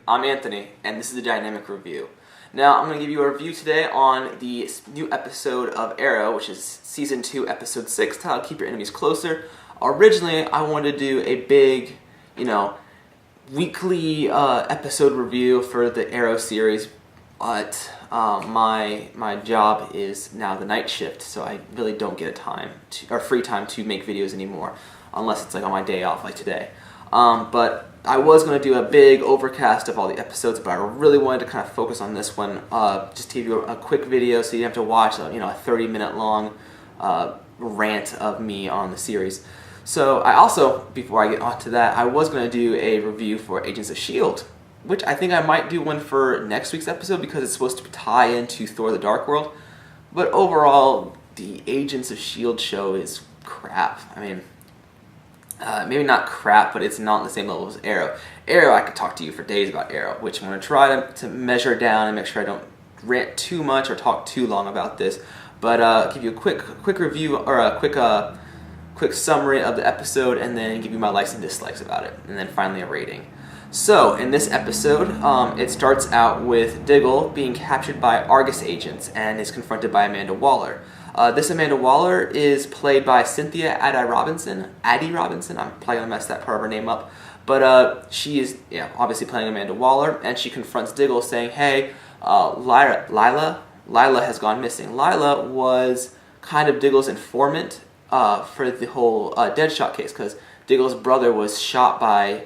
I'm Anthony, and this is the Dynamic Review. Now, I'm going to give you a review today on the new episode of Arrow, which is Season 2, Episode 6, titled Keep Your Enemies Closer. Originally, I wanted to do a big, weekly episode review for the Arrow series, but my job is now the night shift, so I really don't get free time to make videos anymore, unless it's like on my day off, like today. But I was going to do a big overcast of all the episodes, but I really wanted to kind of focus on this one, just to give you a quick video so you don't have to watch a 30-minute long rant of me on the series. So I also, before I get on to that, I was going to do a review for Agents of S.H.I.E.L.D., which I think I might do one for next week's episode because it's supposed to tie into Thor the Dark World. But overall, the Agents of S.H.I.E.L.D. show is crap. I mean, maybe not crap, but it's not on the same level as Arrow. Arrow, I could talk to you for days about Arrow, which I'm going to try to measure down and make sure I don't rant too much or talk too long about this. But I'll give you a quick review, or a quick summary of the episode, and then give you my likes and dislikes about it, and then finally a rating. So, in this episode, it starts out with Diggle being captured by Argus agents and is confronted by Amanda Waller. This Amanda Waller is played by Cynthia Addie Robinson. I'm probably going to mess that part of her name up. But she is obviously playing Amanda Waller, and she confronts Diggle saying, hey, Lila has gone missing. Lila was kind of Diggle's informant for the whole Deadshot case, because Diggle's brother was shot by...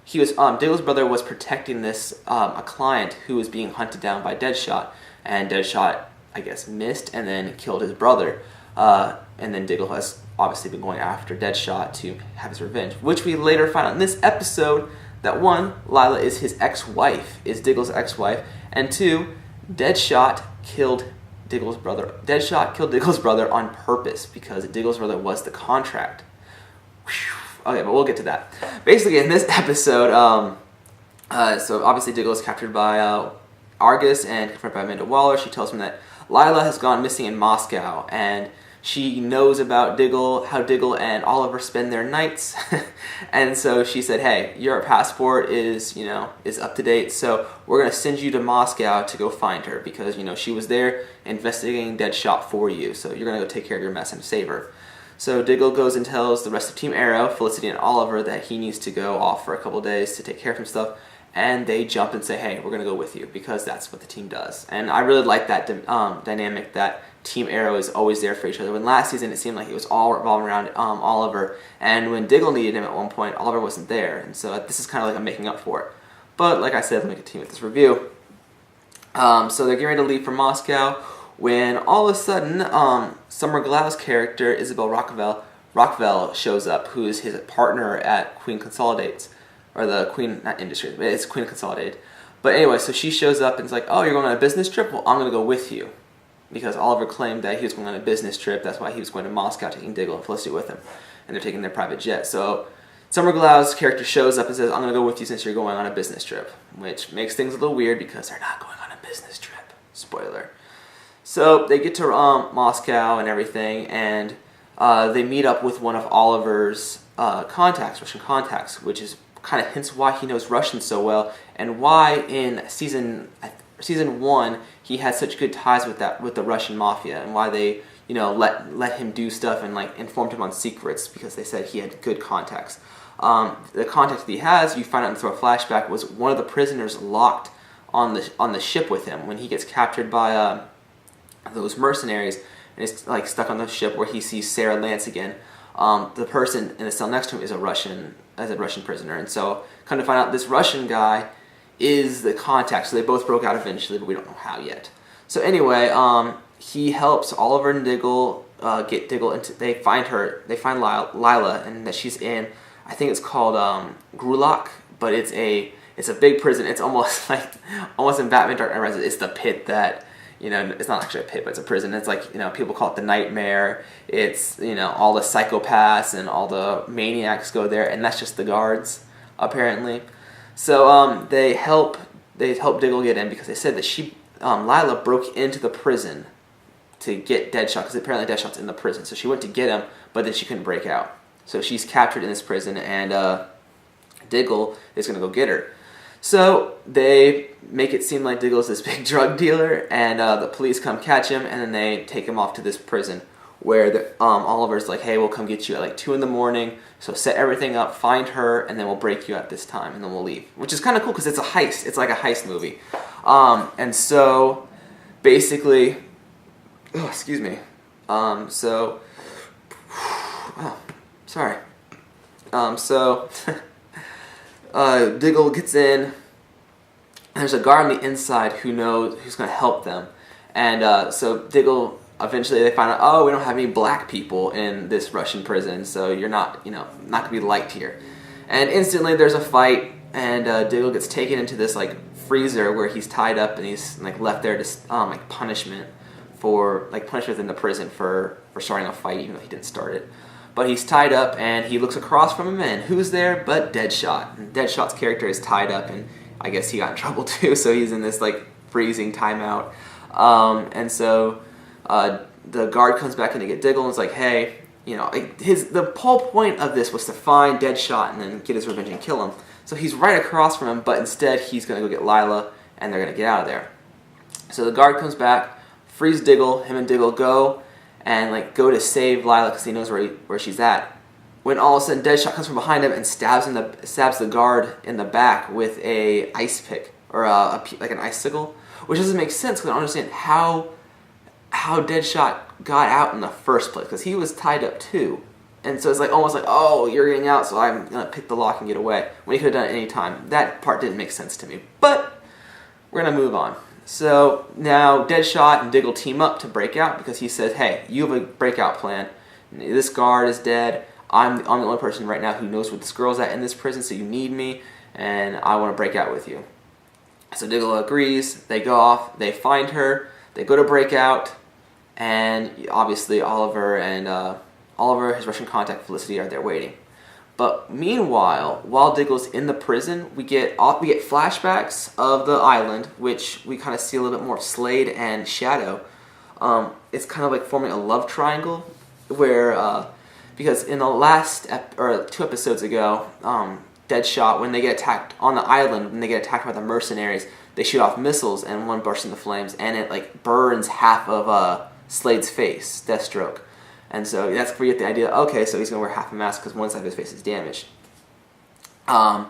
Diggle's brother was protecting a client who was being hunted down by Deadshot, and Deadshot, I guess, missed and then killed his brother. And then Diggle has obviously been going after Deadshot to have his revenge, which we later find out in this episode that one, Lila is his ex-wife, is Diggle's ex-wife, and two, Deadshot killed Diggle's brother. Deadshot killed Diggle's brother on purpose because Diggle's brother was the contract. Whew. Okay, but we'll get to that. Basically, in this episode, so obviously Diggle is captured by Argus and confronted by Amanda Waller. She tells him that Lila has gone missing in Moscow, and she knows about Diggle, how Diggle and Oliver spend their nights, and so she said, hey, your passport is up to date, so we're going to send you to Moscow to go find her, because, she was there investigating Deadshot for you, so you're going to go take care of your mess and save her. So Diggle goes and tells the rest of Team Arrow, Felicity and Oliver, that he needs to go off for a couple days to take care of some stuff, and they jump and say, hey, we're going to go with you, because that's what the team does. And I really like that dynamic that Team Arrow is always there for each other. When last season it seemed like it was all revolving around Oliver, and when Diggle needed him at one point, Oliver wasn't there, and so this is kind of like I'm making up for it. But like I said, let me continue with this review. So they're getting ready to leave for Moscow, when all of a sudden, Summer Glau's character, Isabel Rockville, shows up, who is his partner at Queen Consolidates, or the Queen, not Industries, but it's Queen Consolidated. But anyway, so she shows up and is like, oh, you're going on a business trip? Well, I'm going to go with you. Because Oliver claimed that he was going on a business trip, that's why he was going to Moscow, taking Diggle and Felicity with him. And they're taking their private jet. So Summer Glau's character shows up and says, I'm going to go with you since you're going on a business trip. Which makes things a little weird because they're not going on a business trip. Spoiler. So they get to Moscow and everything, and they meet up with one of Oliver's Russian contacts, which is kind of hints why he knows Russian so well, and why in season 1 he had such good ties with the Russian mafia, and why they let him do stuff and informed him on secrets, because they said he had good contacts. The contact that he has, you find out through a flashback, was one of the prisoners locked on the ship with him when he gets captured by those mercenaries, and is stuck on the ship where he sees Sarah Lance again. The person in the cell next to him is a Russian prisoner, and so come to find out this Russian guy is the contact. So they both broke out eventually, but we don't know how yet. So anyway, he helps Oliver and Diggle get Diggle into. They find Lila, and that she's in. I think it's called Gulag, but it's a big prison. It's almost in Batman Dark Knight Rises. It's the pit that. It's not actually a pit, but it's a prison. It's people call it the Nightmare. It's, all the psychopaths and all the maniacs go there, and that's just the guards, apparently. So they help Diggle get in because they said that Lila broke into the prison to get Deadshot, because apparently Deadshot's in the prison. So she went to get him, but then she couldn't break out. So she's captured in this prison, and Diggle is going to go get her. So they make it seem like Diggle's this big drug dealer, and the police come catch him, and then they take him off to this prison where Oliver's like, hey, we'll come get you at like 2 in the morning, so set everything up, find her, and then we'll break you at this time, and then we'll leave. Which is kind of cool because it's a heist. It's like a heist movie. And so basically, oh, excuse me. So Diggle gets in. There's a guard on the inside who's going to help them. And so Diggle, eventually they find out, oh, we don't have any black people in this Russian prison, so you're not going to be liked here. And instantly there's a fight, and Diggle gets taken into this like freezer where he's tied up and he's like left there to like punishment in the prison for starting a fight, even though he didn't start it. But he's tied up, and he looks across from him, and who's there but Deadshot. And Deadshot's character is tied up, and I guess he got in trouble too, so he's in this like freezing timeout. And so the guard comes back in to get Diggle and is like, hey, the whole point of this was to find Deadshot and then get his revenge and kill him. So he's right across from him, but instead he's going to go get Lila, and they're going to get out of there. So the guard comes back, frees Diggle, him and Diggle go to save Lila because he knows where she's at. When all of a sudden Deadshot comes from behind him and stabs the guard in the back with a ice pick, or like an icicle, which doesn't make sense because I don't understand how Deadshot got out in the first place, because he was tied up too. And so it's like almost like, oh, you're getting out, so I'm going to pick the lock and get away, when he could have done it any time. That part didn't make sense to me. But we're going to move on. So now Deadshot and Diggle team up to break out because he says, hey, you have a breakout plan. This guard is dead. I'm the only person right now who knows where this girl's at in this prison, so you need me, and I want to break out with you. So Diggle agrees. They go off. They find her. They go to break out, and obviously Oliver, his Russian contact Felicity, are there waiting. But meanwhile, while Diggle's in the prison, we get flashbacks of the island, which we kind of see a little bit more of Slade and Shadow. It's kind of like forming a love triangle, where because in the last 2 episodes ago, Deadshot, when they get attacked on the island, when they get attacked by the mercenaries, they shoot off missiles, and one bursts into flames, and it like burns half of Slade's face, Deathstroke. And so that's where you get the idea, okay, so he's going to wear half a mask because one side of his face is damaged. And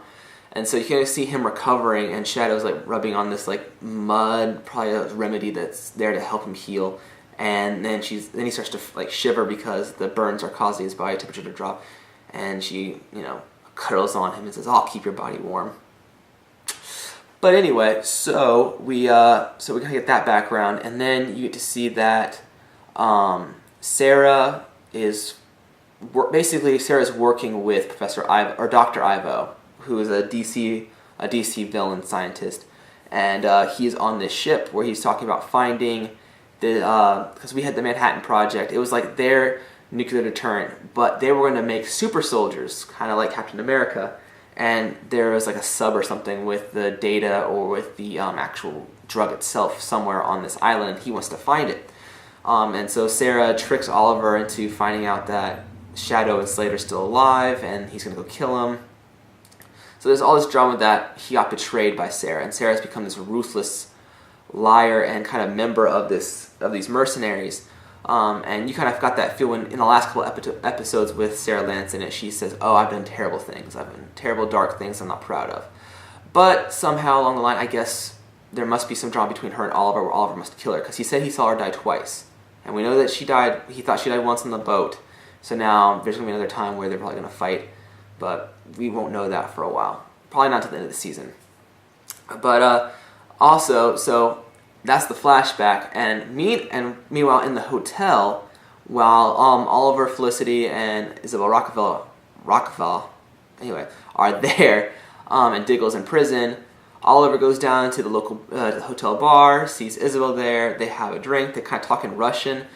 so you can see him recovering, and Shadow's like rubbing on this like mud, probably a remedy that's there to help him heal. And then he starts to like shiver because the burns are causing his body temperature to drop. And she, cuddles on him and says, I'll keep your body warm. But anyway, so we kind of get that background, and then you get to see that Sarah is working with Professor Ivo, or Dr. Ivo, who is a DC villain scientist, and he's on this ship where he's talking about finding because we had the Manhattan Project. It was like their nuclear deterrent, but they were going to make super soldiers, kind of like Captain America, and there was like a sub or something with the data or with the actual drug itself somewhere on this island. He wants to find it. And so Sarah tricks Oliver into finding out that Shadow and Slade are still alive, and he's going to go kill him. So there's all this drama that he got betrayed by Sarah, and Sarah's become this ruthless liar and kind of member of these mercenaries. And you kind of got that feel in the last couple episodes with Sarah Lance in it. She says, oh, I've done terrible things. I've done terrible, dark things I'm not proud of. But somehow along the line, I guess there must be some drama between her and Oliver, where Oliver must kill her, because he said he saw her die twice. And we know that she died, he thought she died once on the boat. So now there's going to be another time where they're probably going to fight. But we won't know that for a while. Probably not until the end of the season. But also, so that's the flashback. And meanwhile, in the hotel, while Oliver, Felicity, and Isabel Rockefeller, anyway, are there, and Diggle's in prison, Oliver goes down to the local hotel bar, sees Isabel there, they have a drink, they kind of talk in Russian.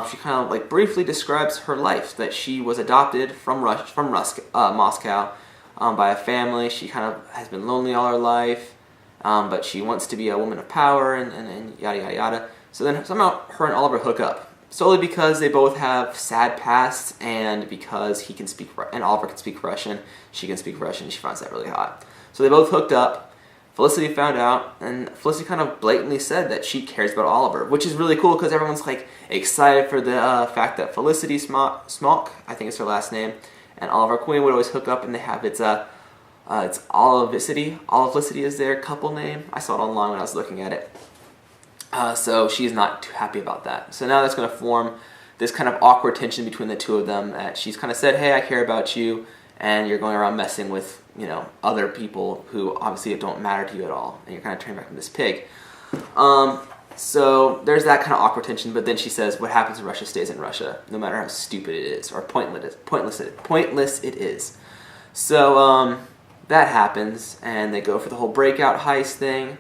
She kind of like briefly describes her life, that she was adopted from Moscow by a family. She kind of has been lonely all her life, but she wants to be a woman of power, and yada yada yada. So then somehow her and Oliver hook up, solely because they both have sad pasts, and because he can speak, and Oliver can speak Russian, she can speak Russian. She finds that really hot. So they both hooked up. Felicity found out, and Felicity kind of blatantly said that she cares about Oliver, which is really cool because everyone's like excited for the fact that Felicity Smock, I think it's her last name, and Oliver Queen would always hook up, and they have it's Olivicity. Olivicity is their couple name. I saw it online when I was looking at it. So she's not too happy about that. So now that's going to form this kind of awkward tension between the two of them. That she's kind of said, "Hey, I care about you," and you're going around messing with, you know, other people who obviously don't matter to you at all, and you're kind of turning back into this pig. So there's that kind of awkward tension. But then she says, "What happens in Russia stays in Russia, no matter how stupid it is or pointless it is." So that happens, and they go for the whole breakout heist thing.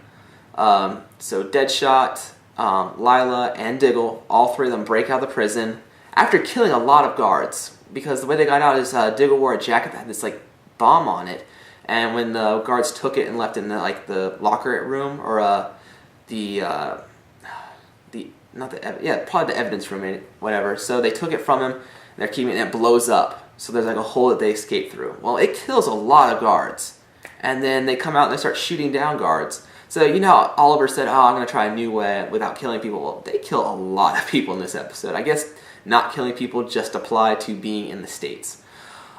So Deadshot, Lila, and Diggle, all three of them break out of the prison after killing a lot of guards, because the way they got out is Diggle wore a jacket that had this like bomb on it, and when the guards took it and left it in the locker room, or probably the evidence room, whatever. So they took it from him, and they're keeping it, and it blows up. So there's like a hole that they escape through. Well, it kills a lot of guards, and then they come out and they start shooting down guards. So you know how Oliver said, "Oh, I'm going to try a new way without killing people." Well, they kill a lot of people in this episode. I guess not killing people just applied to being in the States.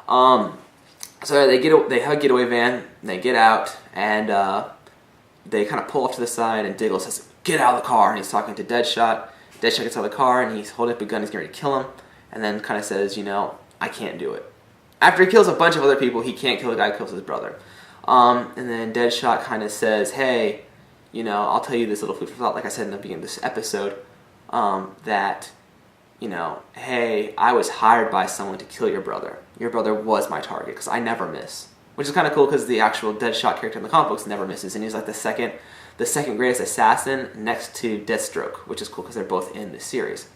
So they have a getaway van, they get out, and they kind of pull off to the side, and Diggle says, "Get out of the car," and he's talking to Deadshot. Deadshot gets out of the car, and he's holding up a gun, he's getting ready to kill him, and then kind of says, "You know, I can't do it." After he kills a bunch of other people, he can't kill the guy who kills his brother. And then Deadshot kind of says, "Hey, you know, I'll tell you this little food for thought," like I said in the beginning of this episode, that, you know, "Hey, I was hired by someone to kill your brother. Your brother was my target, because I never miss." Which is kind of cool, because the actual Deadshot character in the comic books never misses, and he's like the second greatest assassin next to Deathstroke, which is cool because they're both in the series.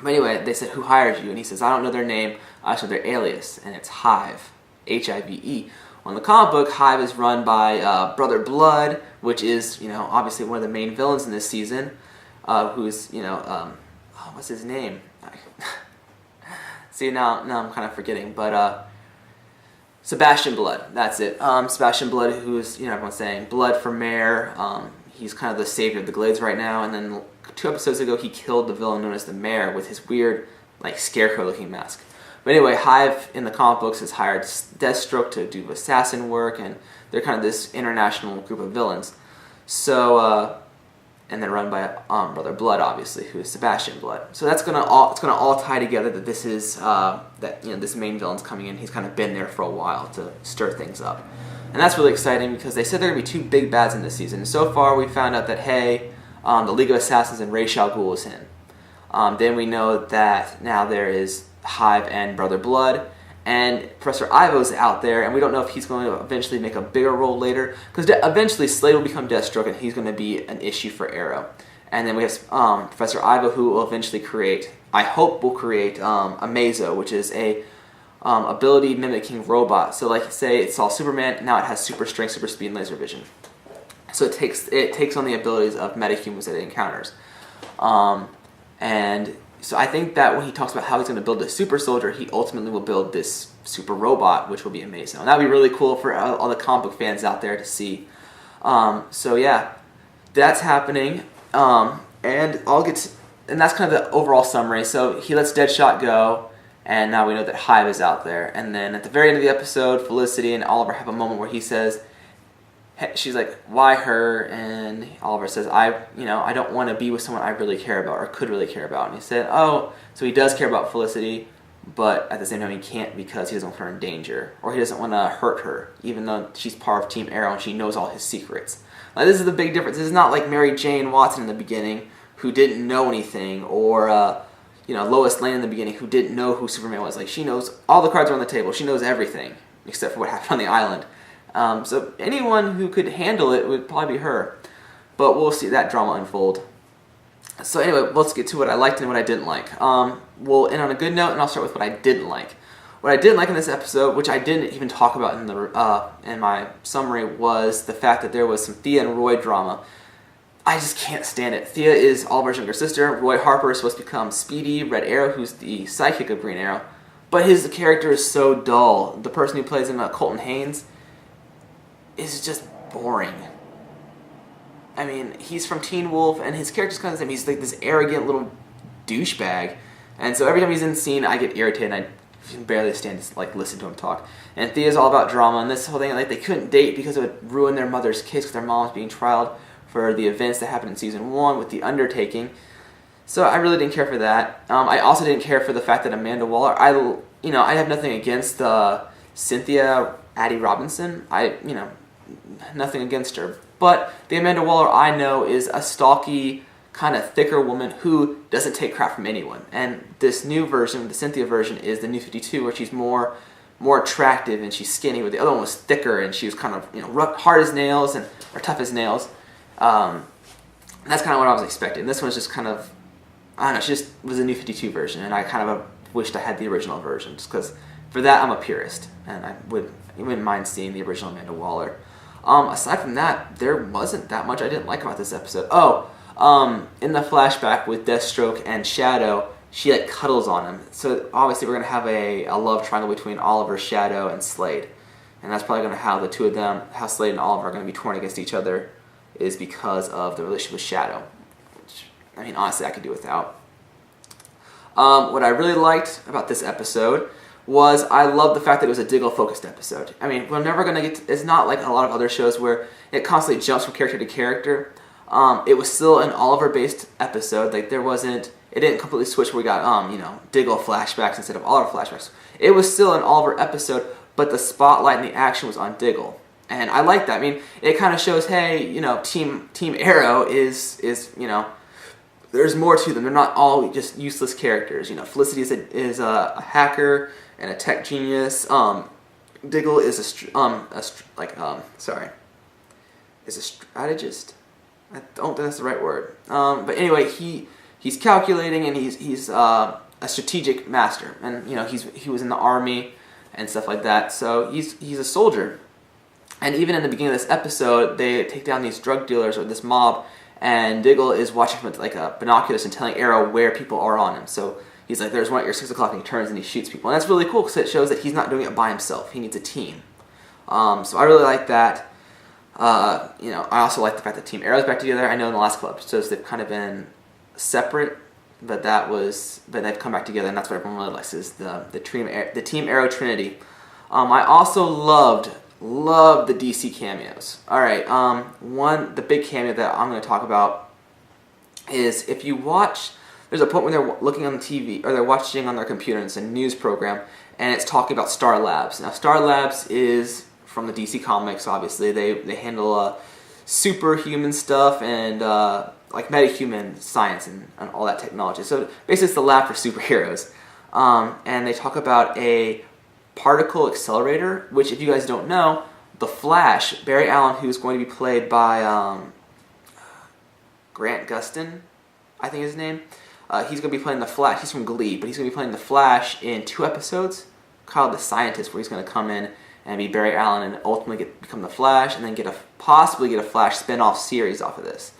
But anyway, they said, "Who hired you?" And he says, "I don't know their name, I just know their alias, and it's Hive, Hive." On the comic book, Hive is run by Brother Blood, which is, you know, obviously one of the main villains in this season, who's, you know, what's his name? See, now I'm kind of forgetting, but Sebastian Blood, that's it. Sebastian Blood, who's, you know, everyone's saying Blood for Mayor. He's kind of the savior of the Glades right now, and then 2 episodes ago he killed the villain known as the Mayor with his weird, like, scarecrow-looking mask. But anyway, Hive in the comic books has hired Deathstroke to do assassin work, and they're kind of this international group of villains. So, and they're run by Brother Blood, obviously, who is Sebastian Blood. So that's gonna all tie together. That this is that, you know, this main villain's coming in. He's kind of been there for a while to stir things up, and that's really exciting because they said there are gonna be 2 big bads in this season. And so far, we found out that the League of Assassins and Ra's al Ghul is in. Then we know that now there is Hive and Brother Blood, and Professor Ivo's out there, and we don't know if he's going to eventually make a bigger role later, because eventually Slade will become Deathstroke, and he's going to be an issue for Arrow. And then we have Professor Ivo, who will eventually create, I hope will create, Amazo, which is a ability mimicking robot. So like, say it saw Superman, now it has super strength, super speed, and laser vision. So it takes on the abilities of metahumans that it encounters. And so I think that when he talks about how he's going to build a super soldier, he ultimately will build this super robot, which will be amazing. And that would be really cool for all the comic book fans out there to see. So yeah, that's happening. And that's kind of the overall summary. So he lets Deadshot go, and now we know that Hive is out there. And then at the very end of the episode, Felicity and Oliver have a moment where he says, she's like, "Why her?" And Oliver says, I don't want to be with someone I really care about or could really care about." And he said, "Oh, so he does care about Felicity, but at the same time he can't because he doesn't want her in danger, or he doesn't want to hurt her, even though she's part of Team Arrow and she knows all his secrets." Now, this is the big difference. This is not like Mary Jane Watson in the beginning, who didn't know anything, or Lois Lane in the beginning, who didn't know who Superman was. Like, she knows all the cards are on the table. She knows everything except for what happened on the island. So anyone who could handle it would probably be her. But we'll see that drama unfold. So anyway, let's get to what I liked and what I didn't like. We'll end on a good note, and I'll start with what I didn't like. What I didn't like in this episode, which I didn't even talk about in my summary, was the fact that there was some Thea and Roy drama. I just can't stand it. Thea is Oliver's younger sister. Roy Harper is supposed to become Speedy, Red Arrow, who's the sidekick of Green Arrow. But his character is so dull. The person who plays him, Colton Haynes, is just boring. I mean, he's from Teen Wolf, and his character's kind of the same. He's like this arrogant little douchebag, and so every time he's in the scene, I get irritated. And I can barely stand to like listen to him talk. And Thea's all about drama, and this whole thing, like they couldn't date because it would ruin their mother's case because their mom was being trialed for the events that happened in season 1 with the undertaking. So I really didn't care for that. I also didn't care for the fact that Amanda Waller. I have nothing against Cynthia Addie Robinson. Nothing against her. But the Amanda Waller I know is a stalky, kind of thicker woman who doesn't take crap from anyone. And this new version, the Cynthia version, is the New 52, where she's more attractive and she's skinny. Where the other one was thicker and she was kind of hard as nails or tough as nails. That's kind of what I was expecting. This one's just kind of, I don't know. She just was a New 52 version, and I kind of wished I had the original version, just because for that I'm a purist, and I wouldn't mind seeing the original Amanda Waller. Aside from that, there wasn't that much I didn't like about this episode. In the flashback with Deathstroke and Shadow, she like cuddles on him. So obviously we're gonna have a love triangle between Oliver, Shadow, and Slade, and that's probably gonna how the two of them, how Slade and Oliver are gonna be torn against each other, is because of the relationship with Shadow. Which, I mean, honestly, I could do without. What I really liked about this episode was I loved the fact that it was a Diggle-focused episode. I mean, we're never going to get it's not like a lot of other shows where it constantly jumps from character to character. It was still an Oliver-based episode. Like, it didn't completely switch where we got, Diggle flashbacks instead of Oliver flashbacks. It was still an Oliver episode, but the spotlight and the action was on Diggle. And I like that. I mean, it kind of shows, hey, Team Arrow is there's more to them. They're not all just useless characters. Felicity is a hacker and a tech genius. Diggle is is a strategist. I don't think that's the right word. But anyway, he's calculating, and he's a strategic master, and he was in the army and stuff like that. So he's a soldier. And even in the beginning of this episode, they take down these drug dealers or this mob, and Diggle is watching from like a binoculars and telling Arrow where people are on him. So he's like, there's one at your 6 o'clock, and he turns and he shoots people. And that's really cool because it shows that he's not doing it by himself. He needs a team. So I really like that. I also like the fact that Team Arrow's back together. I know in the last couple episodes they've kind of been separate, but they've come back together, and that's what everyone really likes, is the Team Arrow Trinity. I also loved the DC cameos. Alright, the big cameo that I'm going to talk about is if you watch, there's a point when they're looking on the TV, or they're watching on their computer, and it's a news program, and it's talking about Star Labs. Now, Star Labs is from the DC Comics, obviously. They handle superhuman stuff and like metahuman science and all that technology. So basically it's the lab for superheroes. And they talk about a particle accelerator, which, if you guys don't know, the Flash, Barry Allen, who's going to be played by Grant Gustin, I think is his name. He's going to be playing the Flash. He's from Glee, but he's going to be playing the Flash in 2 episodes called The Scientist, where he's going to come in and be Barry Allen and ultimately become the Flash, and then possibly get a Flash spin-off series off of this.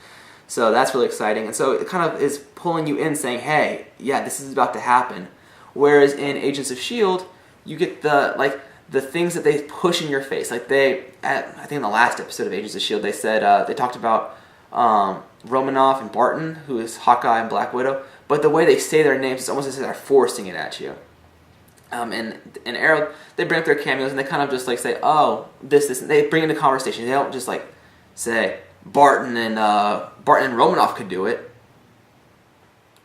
So that's really exciting. And so it kind of is pulling you in, saying, hey, yeah, this is about to happen. Whereas in Agents of S.H.I.E.L.D., you get the things that they push in your face. Like I think in the last episode of Agents of S.H.I.E.L.D., they said, they talked about Romanoff and Barton, who is Hawkeye and Black Widow, but the way they say their names, it's almost as if they're forcing it at you. And Arrow, they bring up their cameos, and they kind of just like say, oh, this, and they bring in the conversation. They don't just like say, Barton and Romanoff could do it.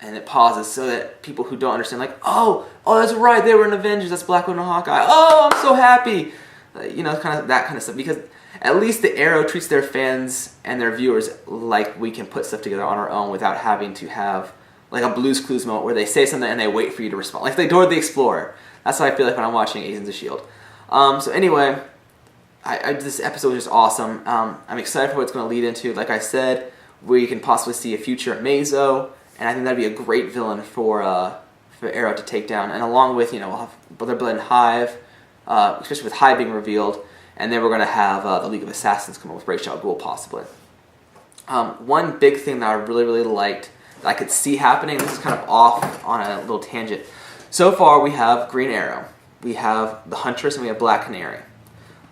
And it pauses so that people who don't understand, like, oh, that's right, they were in Avengers, that's Black Widow and Hawkeye. Oh, I'm so happy. Kind of that kind of stuff. Because at least the Arrow treats their fans and their viewers like we can put stuff together on our own without having to have like a Blue's Clues moment where they say something and they wait for you to respond. Like they Dora the Explorer. That's how I feel like when I'm watching Agents of S.H.I.E.L.D. So anyway, this episode was just awesome. I'm excited for what it's going to lead into. Like I said, we can possibly see a future Mazo, and I think that'd be a great villain for Arrow to take down. And along with, we'll have Brother Blood and Hive, especially with Hive being revealed, and then we're going to have the League of Assassins come up with Ra's al Ghul, possibly. One big thing that I really, really liked that I could see happening, this is kind of off on a little tangent. So far, we have Green Arrow, we have the Huntress, and we have Black Canary.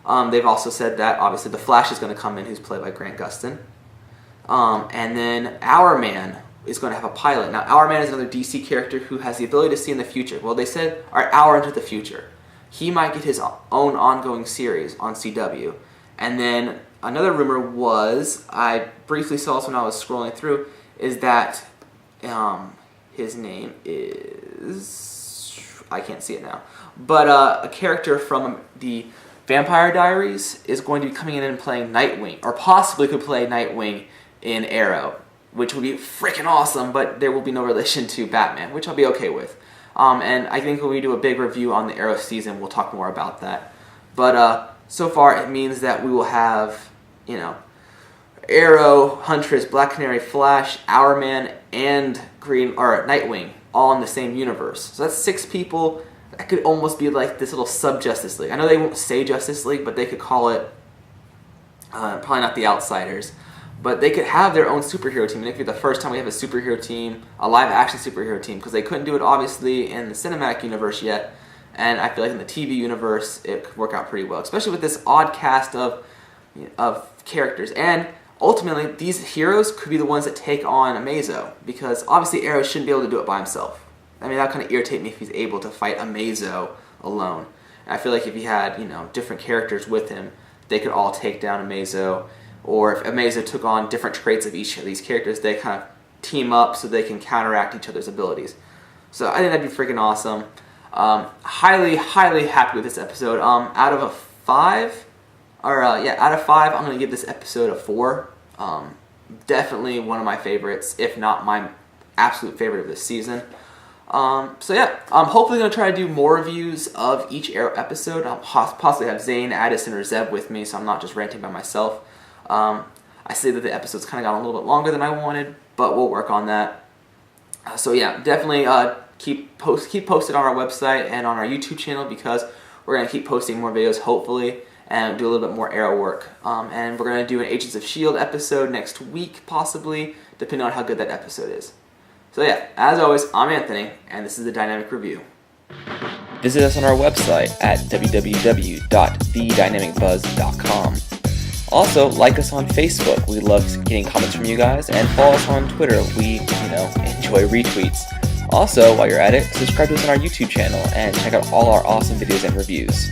They've also said that obviously the Flash is going to come in, who's played by Grant Gustin. And then Hourman is going to have a pilot. Now, Hourman is another DC character who has the ability to see in the future. Well, they said, our hour into the future. He might get his own ongoing series on CW. And then another rumor was, I briefly saw this when I was scrolling through, is that his name is, I can't see it now, but a character from the Vampire Diaries is going to be coming in and playing Nightwing, or possibly could play Nightwing in Arrow, which would be freaking awesome, but there will be no relation to Batman, which I'll be okay with. And I think when we do a big review on the Arrow season, we'll talk more about that. But so far, it means that we will have, you know, Arrow, Huntress, Black Canary, Flash, Hourman, and Nightwing all in the same universe. So that's 6 people. That could almost be like this little sub-Justice League. I know they won't say Justice League, but they could call it, probably not the Outsiders, but they could have their own superhero team. And it could be the first time we have a superhero team, a live-action superhero team, because they couldn't do it, obviously, in the cinematic universe yet. And I feel like in the TV universe, it could work out pretty well, especially with this odd cast of characters. And ultimately, these heroes could be the ones that take on Amazo, because obviously Arrow shouldn't be able to do it by himself. I mean, that would kind of irritate me if he's able to fight Amazo alone. And I feel like if he had, you know, different characters with him, they could all take down Amazo. Or if Amazo took on different traits of each of these characters, they kind of team up so they can counteract each other's abilities. So I think that'd be freaking awesome. Highly, highly happy with this episode. Out of 5, I'm going to give this episode a 4. Definitely one of my favorites, if not my absolute favorite of this season. So yeah, I'm hopefully going to try to do more reviews of each Arrow episode. I'll possibly have Zane, Addison, or Zeb with me, so I'm not just ranting by myself. I see that the episode's kind of gone a little bit longer than I wanted, but we'll work on that. So yeah, definitely keep posted on our website and on our YouTube channel, because we're going to keep posting more videos, hopefully, and do a little bit more Arrow work. And we're going to do an Agents of S.H.I.E.L.D. episode next week, possibly, depending on how good that episode is. So yeah, as always, I'm Anthony, and this is the Dynamic Review. Visit us on our website at www.thedynamicbuzz.com. Also, like us on Facebook. We love getting comments from you guys, and follow us on Twitter. We, enjoy retweets. Also, while you're at it, subscribe to us on our YouTube channel and check out all our awesome videos and reviews.